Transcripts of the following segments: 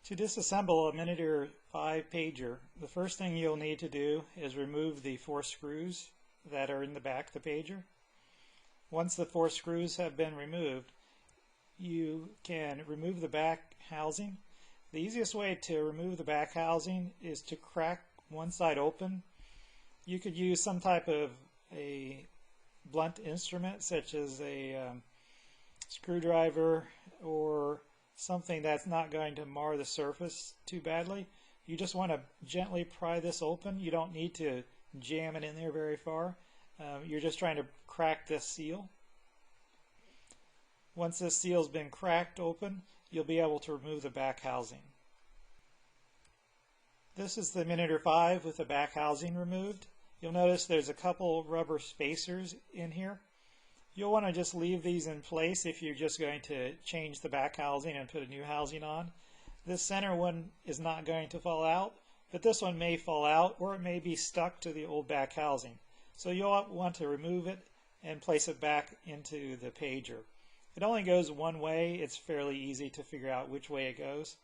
To disassemble a Minitor V Pager, the first thing you'll need to do is remove the 4 screws that are in the back of the pager. Once the 4 screws have been removed, you can remove the back housing. The easiest way to remove the back housing is to crack one side open. You could use some type of a blunt instrument such as a screwdriver or something that's not going to mar the surface too badly. You just want to gently pry this open. You don't need to jam it in there very far. You're just trying to crack this seal. Once this seal's been cracked open, you'll be able to remove the back housing. This is the Minitor V with the back housing removed. You'll notice there's a couple rubber spacers in here. You'll want to just leave these in place if you're just going to change the back housing and put a new housing on. This center one is not going to fall out, but this one may fall out or it may be stuck to the old back housing. So you'll want to remove it and place it back into the pager. It only goes one way. It's fairly easy to figure out which way it goes,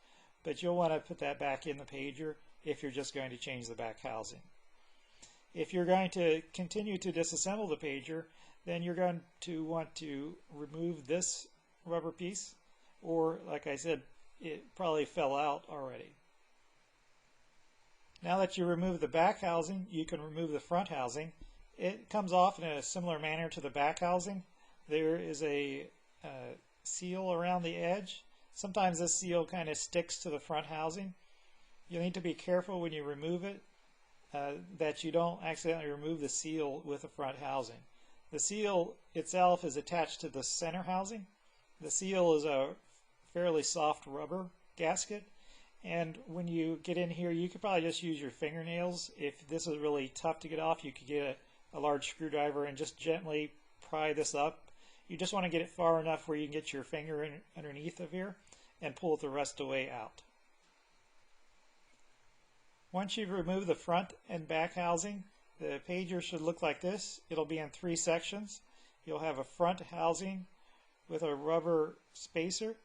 but you'll want to put that back in the pager if you're just going to change the back housing. If you're going to continue to disassemble the pager, then you're going to want to remove this rubber piece, or like I said, it probably fell out already. Now that you remove the back housing, you can remove the front housing. It comes off in a similar manner to the back housing. There is a seal around the edge. Sometimes this seal kind of sticks to the front housing. You need to be careful when you remove it that you don't accidentally remove the seal with the front housing. The seal itself is attached to the center housing. The seal is a fairly soft rubber gasket, and when you get in here you could probably just use your fingernails. If this is really tough to get off, you could get a large screwdriver and just gently pry this up. You just want to get it far enough where you can get your finger in underneath of here and pull the rest of the way out. Once you've removed the front and back housing, the pager should look like this. It'll be in 3 sections. You'll have a front housing with a rubber spacer,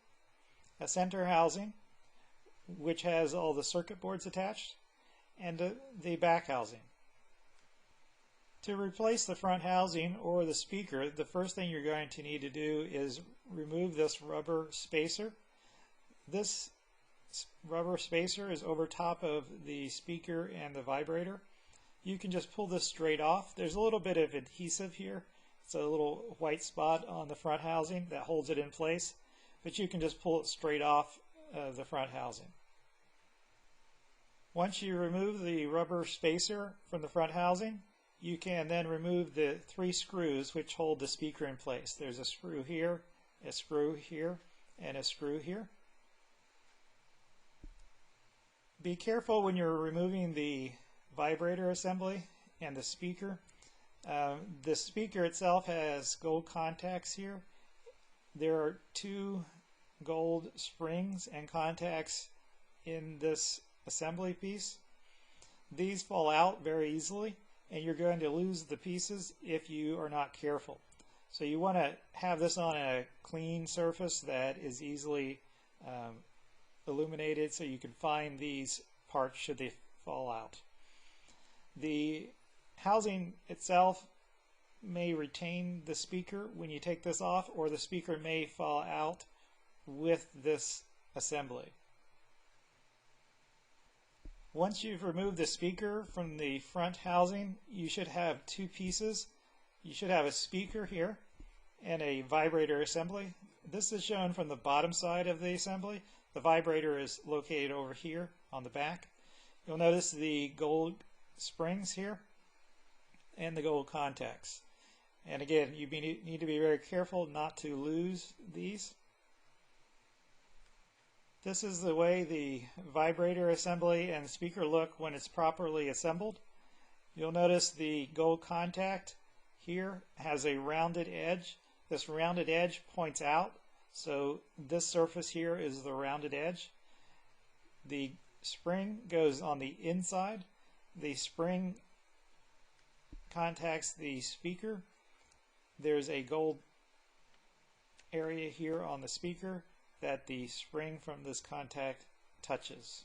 a center housing which has all the circuit boards attached, and the back housing. To replace the front housing or the speaker, the first thing you're going to need to do is remove this rubber spacer. This rubber spacer is over top of the speaker and the vibrator. You can just pull this straight off. There's a little bit of adhesive here. It's a little white spot on the front housing that holds it in place, but you can just pull it straight off the front housing. Once you remove the rubber spacer from the front housing, you can then remove the 3 screws which hold the speaker in place. There's a screw here, and a screw here. Be careful when you're removing the vibrator assembly and the speaker. The speaker itself has gold contacts here. There are 2 gold springs and contacts in this assembly piece. These fall out very easily, and you're going to lose the pieces if you are not careful. So you want to have this on a clean surface that is easily illuminated so you can find these parts should they fall out. The housing itself may retain the speaker when you take this off, or the speaker may fall out with this assembly. Once you've removed the speaker from the front housing, you should have 2 pieces. You should have a speaker here and a vibrator assembly. This is shown from the bottom side of the assembly. The vibrator is located over here on the back. You'll notice the gold springs here and the gold contacts. And again, you need to be very careful not to lose these. This is the way the vibrator assembly and speaker look when it's properly assembled. You'll notice the gold contact here has a rounded edge. This rounded edge points out, so this surface here is the rounded edge. The spring goes on the inside. The spring contacts the speaker. There's a gold area here on the speaker that the spring from this contact touches.